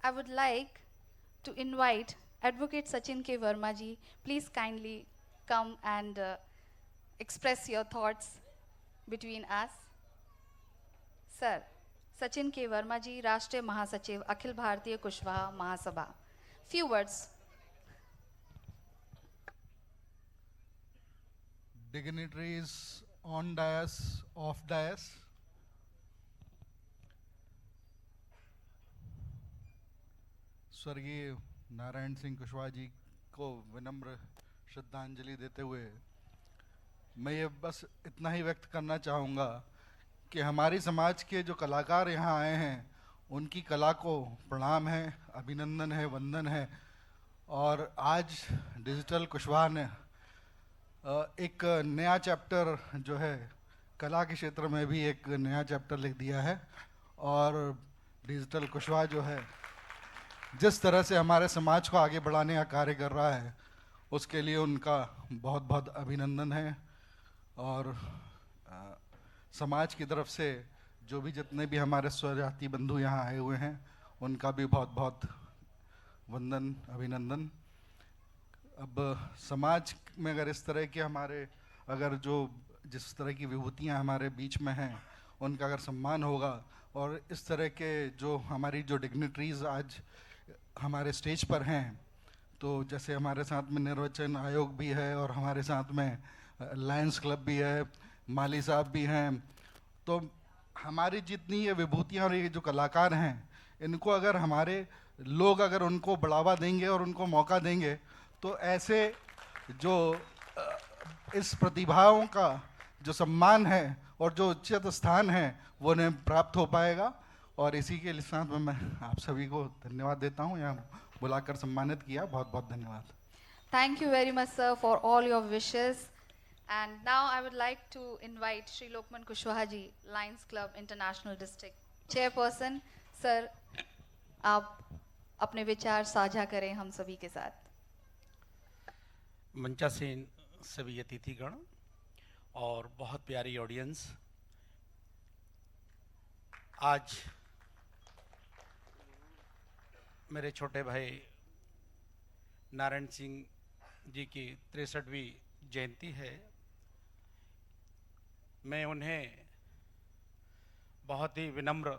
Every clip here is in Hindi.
I would like to invite Advocate Sachin K. Verma ji. Please kindly come and express your thoughts between us. Sir, Sachin K. Verma ji, राष्ट्रीय महासचिव अखिल भारतीय कुशवाहा महासभा. Few words. Dignitaries on dais, off dais. स्वर्गीय नारायण सिंह कुशवाहा जी को विनम्र श्रद्धांजलि देते हुए मैं ये बस इतना ही व्यक्त करना चाहूँगा कि हमारी समाज के जो कलाकार यहाँ आए हैं उनकी कला को प्रणाम है, अभिनंदन है, वंदन है। और आज डिजिटल कुशवाहा ने एक नया चैप्टर जो है कला के क्षेत्र में भी एक नया चैप्टर लिख दिया है। और डिजिटल कुशवाहा जो है जिस तरह से हमारे समाज को आगे बढ़ाने का कार्य कर रहा है उसके लिए उनका बहुत बहुत अभिनंदन है। और समाज की तरफ से जो भी जितने भी हमारे स्वजाति बंधु यहाँ आए हुए हैं उनका भी बहुत बहुत वंदन, अभिनंदन। अब समाज में अगर इस तरह के हमारे अगर जो जिस तरह की विभूतियाँ हमारे बीच में हैं उनका अगर सम्मान होगा और इस तरह के जो हमारी जो डिग्निटरीज आज हमारे स्टेज पर हैं, तो जैसे हमारे साथ में निर्वाचन आयोग भी है और हमारे साथ में लायंस क्लब भी है, माली साहब भी हैं, तो हमारी जितनी ये विभूतियाँ और ये जो कलाकार हैं इनको अगर हमारे लोग अगर उनको बढ़ावा देंगे और उनको मौका देंगे तो ऐसे जो इस प्रतिभाओं का जो सम्मान है और जो उच्चत स्थान है वो उन्हें प्राप्त हो पाएगा। और इसी के साथ में मैं आप सभी को धन्यवाद देता हूँ, यहाँ बुलाकर सम्मानित किया। बहुत बहुत धन्यवाद। Thank you very much, sir, for all your wishes. And now I would like to invite Shri Lokman Kushwaha ji, Lions Club International District Chairperson. Sir, आप अपने विचार साझा करें हम सभी के साथ। मंचासीन सभी अतिथिगण और बहुत प्यारी ऑडियंस, आज मेरे छोटे भाई नारायण सिंह जी की 63वीं जयंती है। मैं उन्हें बहुत ही विनम्र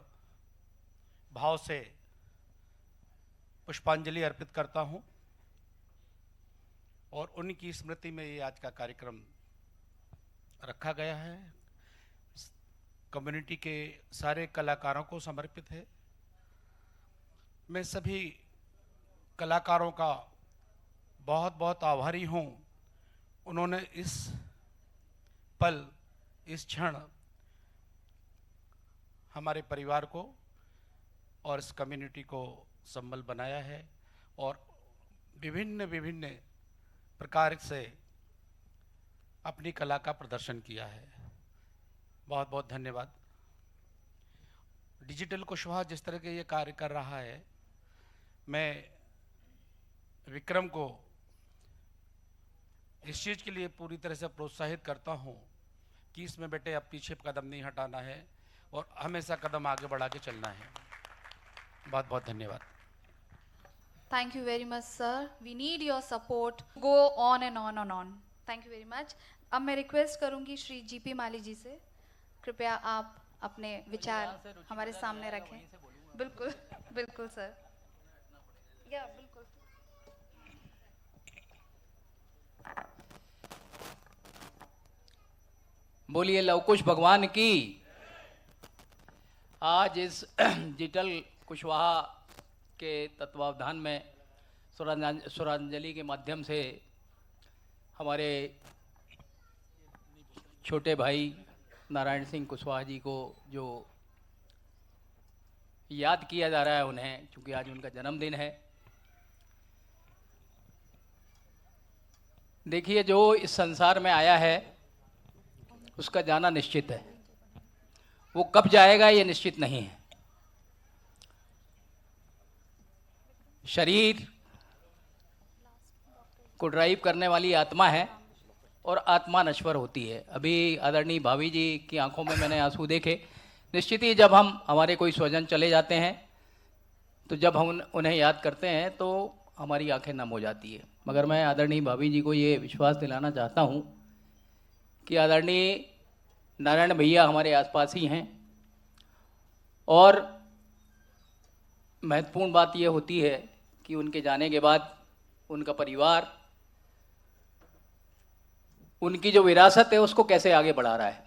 भाव से पुष्पांजलि अर्पित करता हूं और उनकी स्मृति में ये आज का कार्यक्रम रखा गया है। कम्युनिटी के सारे कलाकारों को समर्पित है। मैं सभी कलाकारों का बहुत बहुत आभारी हूँ। उन्होंने इस पल, इस क्षण हमारे परिवार को और इस कम्युनिटी को संबल बनाया है और विभिन्न विभिन्न प्रकार से अपनी कला का प्रदर्शन किया है। बहुत बहुत धन्यवाद। डिजिटल कुशवाहा जिस तरह के ये कार्य कर रहा है, मैं विक्रम को इस चीज़ के लिए पूरी तरह से प्रोत्साहित करता हूँ कि इसमें बेटे अब पीछे कदम नहीं हटाना है और हमेशा कदम आगे बढ़ा के चलना है। बहुत बहुत धन्यवाद। Thank you very much, sir. We need your support. Go on and on and on. Thank you very much. अब मैं रिक्वेस्ट करूंगी श्री जीपी माली जी से, कृपया आप अपने विचार हमारे सामने रखें। बिल्कुल बिल्कुल सर, या बिल्कुल। बोलिए लवकुश भगवान की। आज इस डिजिटल कुशवाहा के तत्वावधान में स्वरांजलि के माध्यम से हमारे छोटे भाई नारायण सिंह कुशवाहा जी को जो याद किया जा रहा है उन्हें, क्योंकि आज उनका जन्मदिन है। देखिए, जो इस संसार में आया है उसका जाना निश्चित है, वो कब जाएगा ये निश्चित नहीं है। शरीर को ड्राइव करने वाली आत्मा है और आत्मा नश्वर होती है। अभी आदरणीय भाभी जी की आंखों में मैंने आंसू देखे। निश्चित ही जब हमारे कोई स्वजन चले जाते हैं तो जब हम उन्हें याद करते हैं तो हमारी आंखें नम हो जाती है। मगर मैं आदरणीय भाभी जी को ये विश्वास दिलाना चाहता हूँ कि आदरणीय नारायण भैया हमारे आसपास ही हैं, और महत्वपूर्ण बात यह होती है कि उनके जाने के बाद उनका परिवार उनकी जो विरासत है उसको कैसे आगे बढ़ा रहा है।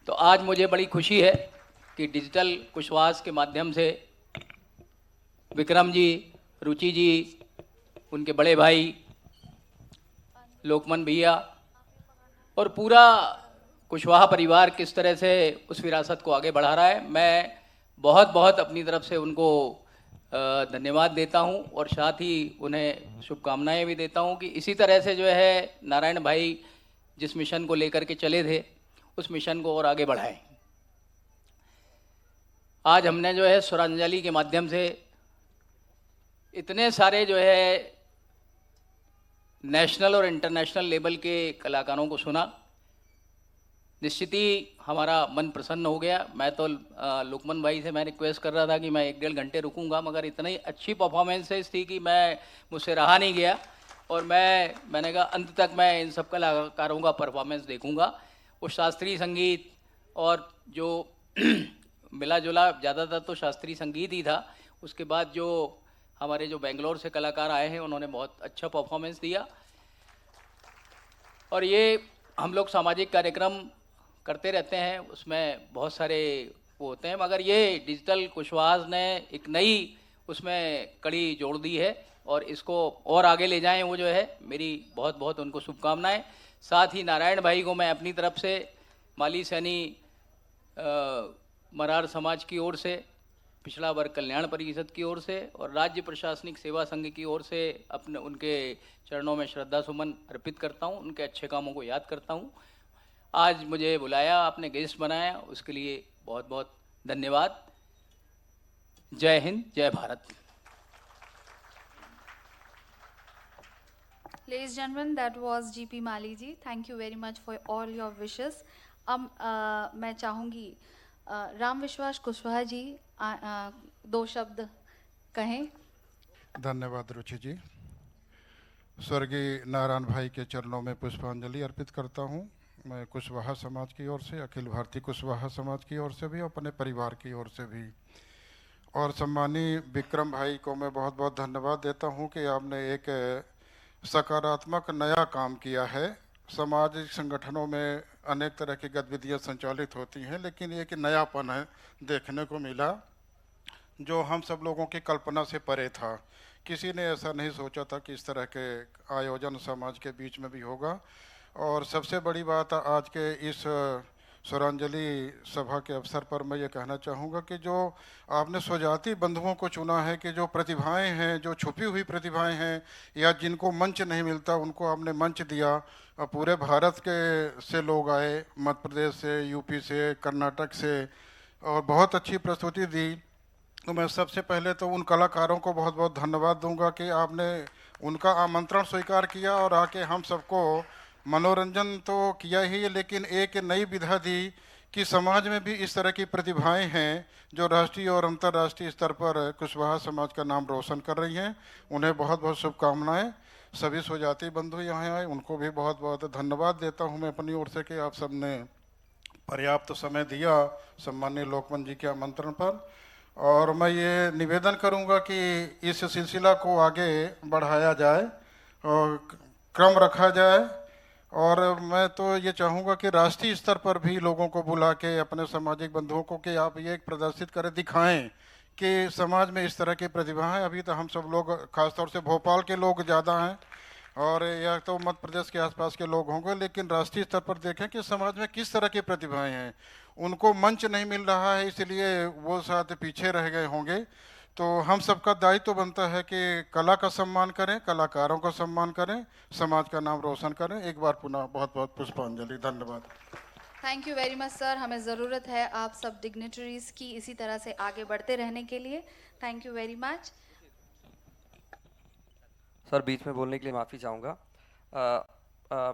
तो आज मुझे बड़ी खुशी है कि डिजिटल कुशवास के माध्यम से विक्रम जी, रुचि जी, उनके बड़े भाई लोकमन भैया और पूरा कुशवाहा परिवार किस तरह से उस विरासत को आगे बढ़ा रहा है, मैं बहुत बहुत अपनी तरफ से उनको धन्यवाद देता हूं और साथ ही उन्हें शुभकामनाएं भी देता हूं कि इसी तरह से जो है नारायण भाई जिस मिशन को लेकर के चले थे उस मिशन को और आगे बढ़ाएं। आज हमने जो है स्वरांजलि के माध्यम से इतने सारे जो है नेशनल और इंटरनेशनल लेवल के कलाकारों को सुना, निश्चित ही हमारा मन प्रसन्न हो गया। मैं तो लुकमन भाई से मैं रिक्वेस्ट कर रहा था कि मैं 1-1.5 घंटे रुकूंगा, मगर इतनी अच्छी परफॉर्मेंसेस थी कि मुझसे रहा नहीं गया और मैंने कहा अंत तक मैं इन सब कलाकारों का परफॉर्मेंस देखूंगा। वो शास्त्रीय संगीत और जो मिला जुला ज़्यादातर तो शास्त्रीय संगीत ही था, उसके बाद जो हमारे जो बेंगलोर से कलाकार आए हैं उन्होंने बहुत अच्छा परफॉर्मेंस दिया। और ये हम लोग सामाजिक कार्यक्रम करते रहते हैं, उसमें बहुत सारे वो होते हैं, मगर ये डिजिटल कुशवाहा ने एक नई उसमें कड़ी जोड़ दी है और इसको और आगे ले जाएं, वो जो है मेरी बहुत बहुत उनको शुभकामनाएं। साथ ही नारायण भाई को मैं अपनी तरफ से माली सैनी मरार समाज की ओर से, पिछड़ा वर्ग कल्याण परिषद की ओर से और राज्य प्रशासनिक सेवा संघ की ओर से अपने उनके चरणों में श्रद्धा सुमन अर्पित करता हूं, उनके अच्छे कामों को याद करता हूं। आज मुझे बुलाया, आपने गेस्ट बनाया, उसके लिए बहुत बहुत धन्यवाद। जय हिंद, जय Bharat. Ladies and gentlemen, that was GP Mali ji. Thank you very much for all your wishes. अब मैं चाहूँगी राम विश्वास कुशवाहा जी 2 शब्द कहें। धन्यवाद रुचि जी। स्वर्गीय नारायण भाई के चरणों में पुष्पांजलि अर्पित करता हूं। मैं कुशवाहा समाज की ओर से, अखिल भारतीय कुशवाहा समाज की ओर से भी, अपने परिवार की ओर से भी, और सम्मानीय विक्रम भाई को मैं बहुत बहुत धन्यवाद देता हूं कि आपने एक सकारात्मक नया काम किया है। सामाजिक संगठनों में अनेक तरह की गतिविधियां संचालित होती हैं, लेकिन एक नयापन है देखने को मिला जो हम सब लोगों की कल्पना से परे था। किसी ने ऐसा नहीं सोचा था कि इस तरह के आयोजन समाज के बीच में भी होगा। और सबसे बड़ी बात, आज के इस स्वरांजलि सभा के अवसर पर मैं ये कहना चाहूँगा कि जो आपने स्वजाति बंधुओं को चुना है, कि जो प्रतिभाएं हैं, जो छुपी हुई प्रतिभाएं हैं या जिनको मंच नहीं मिलता, उनको आपने मंच दिया। पूरे भारत के से लोग आए, मध्य प्रदेश से, यूपी से, कर्नाटक से, और बहुत अच्छी प्रस्तुति दी। तो मैं सबसे पहले तो उन कलाकारों को बहुत बहुत धन्यवाद दूंगा कि आपने उनका आमंत्रण स्वीकार किया और आके हम सबको मनोरंजन तो किया ही, लेकिन एक नई विधा दी कि समाज में भी इस तरह की प्रतिभाएं हैं जो राष्ट्रीय और अंतर्राष्ट्रीय स्तर पर कुशवाहा समाज का नाम रोशन कर रही हैं। उन्हें बहुत बहुत शुभकामनाएं। सभी स्वजाति बंधु यहाँ आए, उनको भी बहुत बहुत धन्यवाद देता हूँ मैं अपनी ओर से कि आप सबने पर्याप्त समय दिया सम्माननीय लोकमन जी के आमंत्रण पर। और मैं ये निवेदन करूँगा कि इस सिलसिला को आगे बढ़ाया जाए और क्रम रखा जाए। और मैं तो ये चाहूँगा कि राष्ट्रीय स्तर पर भी लोगों को बुला के, अपने सामाजिक बंधुओं को, कि आप ये प्रदर्शित करें, दिखाएं कि समाज में इस तरह की प्रतिभाएं। अभी तो हम सब लोग, खासतौर से भोपाल के लोग ज़्यादा हैं और या तो मध्य प्रदेश के आसपास के लोग होंगे, लेकिन राष्ट्रीय स्तर पर देखें कि समाज में किस तरह की प्रतिभाएं हैं। उनको मंच नहीं मिल रहा है, इसलिए वो शायद पीछे रह गए होंगे। तो हम सबका दायित्व तो बनता है कि कला का सम्मान करें, कलाकारों का सम्मान करें, समाज का नाम रोशन करें। एक बार पुनः बहुत बहुत पुष्पांजलि। धन्यवाद। Thank you very much sir. हमें ज़रूरत है आप सब डिग्निटरीज की इसी तरह से आगे बढ़ते रहने के लिए। Thank you very much. Sir, बीच में बोलने के लिए माफ़ी चाहूँगा।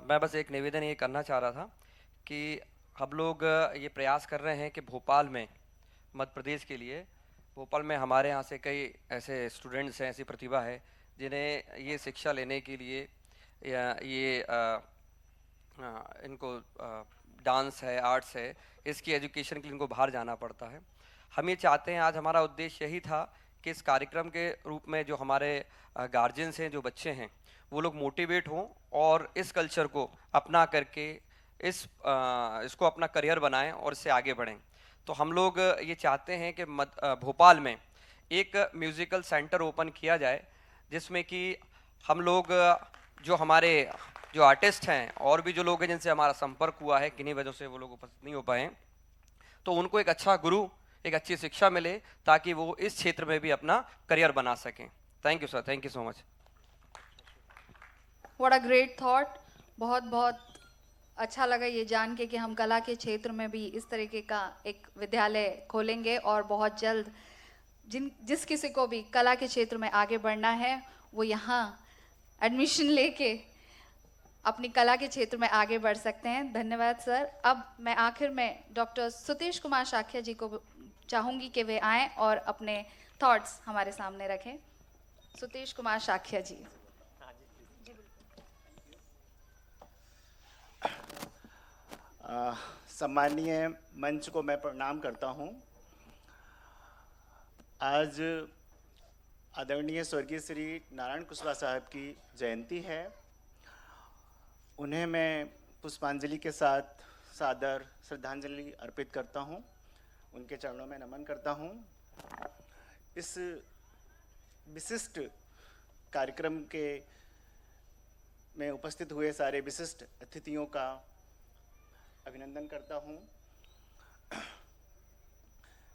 मैं बस एक निवेदन ये करना चाह रहा था कि हम लोग ये प्रयास कर रहे हैं कि भोपाल में मध्य प्रदेश के लिए भोपाल में हमारे यहाँ से कई ऐसे स्टूडेंट्स हैं, ऐसी प्रतिभा है जिन्हें ये शिक्षा लेने के लिए या ये इनको डांस है, आर्ट्स है, इसकी एजुकेशन के लिए इनको बाहर जाना पड़ता है। हम ये चाहते हैं, आज हमारा उद्देश्य यही था कि इस कार्यक्रम के रूप में जो हमारे गार्जियंस हैं, जो बच्चे हैं, वो लोग मोटिवेट हों और इस कल्चर को अपना करके इसको अपना करियर बनाएं और इससे आगे बढ़ें। तो हम लोग ये चाहते हैं कि भोपाल में एक म्यूज़िकल सेंटर ओपन किया जाए, जिसमें कि हम लोग जो हमारे जो आर्टिस्ट हैं और भी जो लोग हैं जिनसे हमारा संपर्क हुआ है, किन्हीं वजह से वो लोग उपस्थित नहीं हो पाए, तो उनको एक अच्छा गुरु, एक अच्छी शिक्षा मिले ताकि वो इस क्षेत्र में भी अपना करियर बना सकें। Thank you sir, thank you so much. What a great thought. बहुत बहुत अच्छा लगा ये जान के कि हम कला के क्षेत्र में भी इस तरीके का एक विद्यालय खोलेंगे और बहुत जल्द जिस किसी को भी कला के क्षेत्र में आगे बढ़ना है वो यहाँ एडमिशन लेके अपनी कला के क्षेत्र में आगे बढ़ सकते हैं। धन्यवाद सर। अब मैं आखिर में डॉक्टर सुतेश कुमार शाक्या जी को चाहूँगी कि वे आएँ और अपने थॉट्स हमारे सामने रखें। सुतेश कुमार शाक्या जी। सम्मानीय मंच को मैं प्रणाम करता हूं। आज आदरणीय स्वर्गीय श्री नारायण कुशवाहा साहब की जयंती है। उन्हें मैं पुष्पांजलि के साथ सादर श्रद्धांजलि अर्पित करता हूं, उनके चरणों में नमन करता हूं। इस विशिष्ट कार्यक्रम के में उपस्थित हुए सारे विशिष्ट अतिथियों का अभिनंदन करता हूं।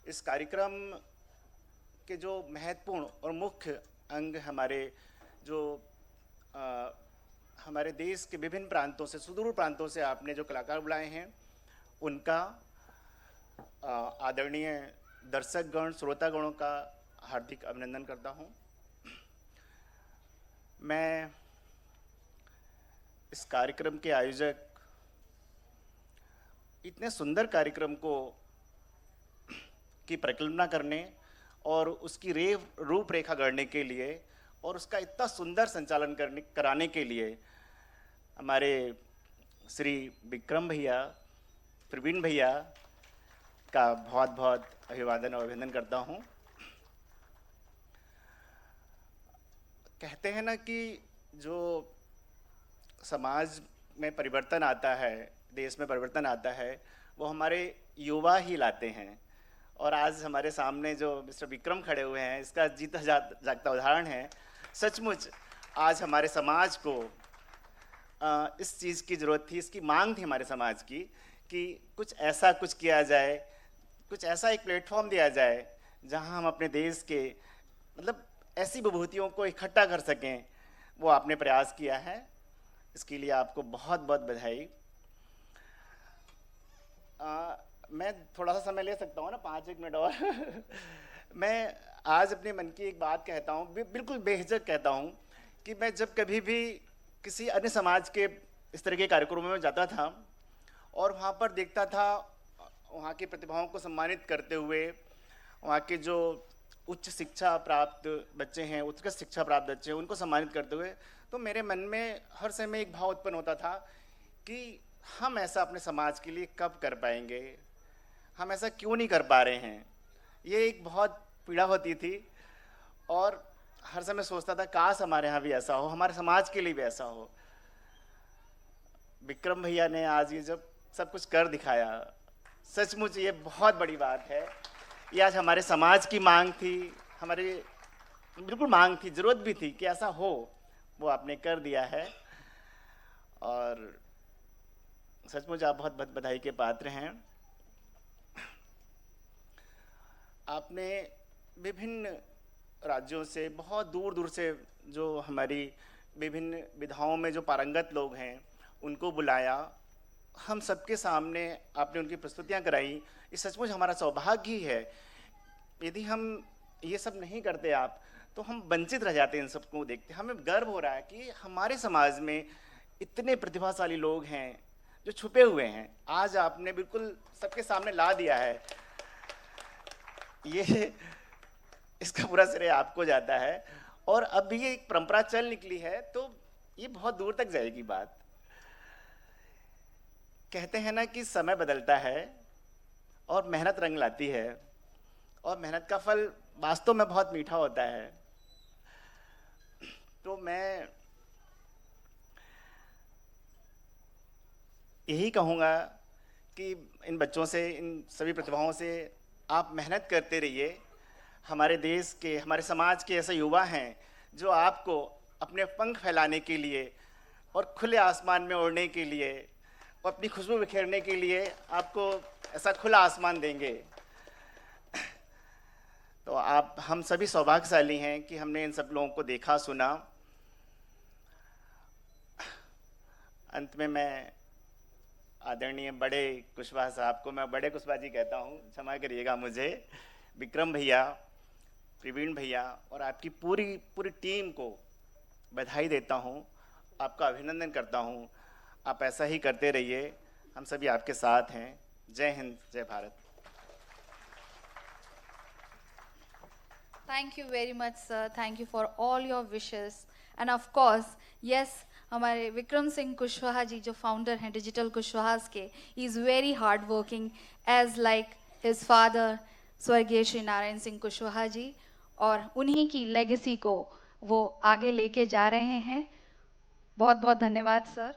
इस कार्यक्रम के जो महत्वपूर्ण और मुख्य अंग हमारे देश के विभिन्न प्रांतों से, सुदूर प्रांतों से आपने जो कलाकार बुलाए हैं, उनका आदरणीय दर्शकगण, श्रोतागणों का हार्दिक अभिनंदन करता हूं। मैं इस कार्यक्रम के आयोजक इतने सुंदर कार्यक्रम की परिकल्पना करने और उसकी रूपरेखा गढ़ने के लिए और उसका इतना सुंदर संचालन कराने के लिए हमारे श्री विक्रम भैया, प्रवीण भैया का बहुत बहुत अभिवादन और अभिनंदन करता हूँ। कहते हैं ना कि जो समाज में परिवर्तन आता है, देश में परिवर्तन आता है, वो हमारे युवा ही लाते हैं। और आज हमारे सामने जो मिस्टर विक्रम खड़े हुए हैं, इसका जीता जागता उदाहरण है। सचमुच आज हमारे समाज को इस चीज़ की ज़रूरत थी, इसकी मांग थी हमारे समाज की कि कुछ ऐसा कुछ किया जाए, कुछ ऐसा एक प्लेटफॉर्म दिया जाए जहां हम अपने देश के मतलब ऐसी विभूतियों को इकट्ठा कर सकें। वो आपने प्रयास किया है, इसके लिए आपको बहुत बहुत बधाई। मैं थोड़ा सा समय ले सकता हूँ ना, 5-1 मिनट और मैं आज अपने मन की एक बात कहता हूँ, बिल्कुल बेहिचक कहता हूँ कि मैं जब कभी भी किसी अन्य समाज के इस तरह के कार्यक्रमों में जाता था और वहाँ पर देखता था वहाँ की प्रतिभाओं को सम्मानित करते हुए, वहाँ के जो उच्च शिक्षा प्राप्त बच्चे हैं, उत्कृष्ट शिक्षा प्राप्त बच्चे हैं, उनको सम्मानित करते हुए, तो मेरे मन में हर समय एक भाव उत्पन्न होता था कि हम ऐसा अपने समाज के लिए कब कर पाएंगे, हम ऐसा क्यों नहीं कर पा रहे हैं। ये एक बहुत पीड़ा होती थी और हर समय सोचता था काश हमारे यहाँ भी ऐसा हो, हमारे समाज के लिए भी ऐसा हो। विक्रम भैया ने आज ये जब सब कुछ कर दिखाया, सचमुच ये बहुत बड़ी बात है। ये आज हमारे समाज की मांग थी, हमारी बिल्कुल मांग थी, जरूरत भी थी कि ऐसा हो, वो आपने कर दिया है और सचमुच आप बहुत बहुत बधाई के पात्र हैं। आपने विभिन्न राज्यों से, बहुत दूर दूर से जो हमारी विभिन्न विधाओं में जो पारंगत लोग हैं उनको बुलाया, हम सबके सामने आपने उनकी प्रस्तुतियां कराई। ये सचमुच हमारा सौभाग्य ही है। यदि हम ये सब नहीं करते आप, तो हम वंचित रह जाते इन सबको देखते। हमें गर्व हो रहा है कि हमारे समाज में इतने प्रतिभाशाली लोग हैं जो छुपे हुए हैं। आज आपने बिल्कुल सबके सामने ला दिया है। इसका पूरा श्रेय आपको जाता है। और अब भी ये एक परंपरा चल निकली है, तो ये बहुत दूर तक जाएगी बात। कहते हैं ना कि समय बदलता है और मेहनत रंग लाती है, और मेहनत का फल वास्तव में बहुत मीठा होता है। तो मैं यही कहूँगा कि इन बच्चों से, इन सभी प्रतिभाओं से आप मेहनत करते रहिए। हमारे देश के, हमारे समाज के ऐसे युवा हैं जो आपको अपने पंख फैलाने के लिए और खुले आसमान में उड़ने के लिए और अपनी खुशबू बिखेरने के लिए आपको ऐसा खुला आसमान देंगे। तो आप, हम सभी सौभाग्यशाली हैं कि हमने इन सब लोगों को देखा, सुना। अंत में मैं आदरणीय बड़े कुशवाहा साहब को, मैं बड़े कुशवाहा जी कहता हूँ, क्षमा करिएगा मुझे, विक्रम भैया, प्रवीण भैया और आपकी पूरी टीम को बधाई देता हूँ, आपका अभिनंदन करता हूँ। आप ऐसा ही करते रहिए, हम सभी आपके साथ हैं। जय हिंद, जय Bharat. Thank you very much, sir. Thank you for all your wishes. And of course, yes, हमारे विक्रम सिंह कुशवाहा जी जो फाउंडर हैं डिजिटल कुशवाहास के, he is very hard working as like his father स्वर्गीय श्री नारायण सिंह कुशवाहा जी, और उन्हीं की लेगेसी को वो आगे लेके जा रहे हैं। बहुत बहुत धन्यवाद सर।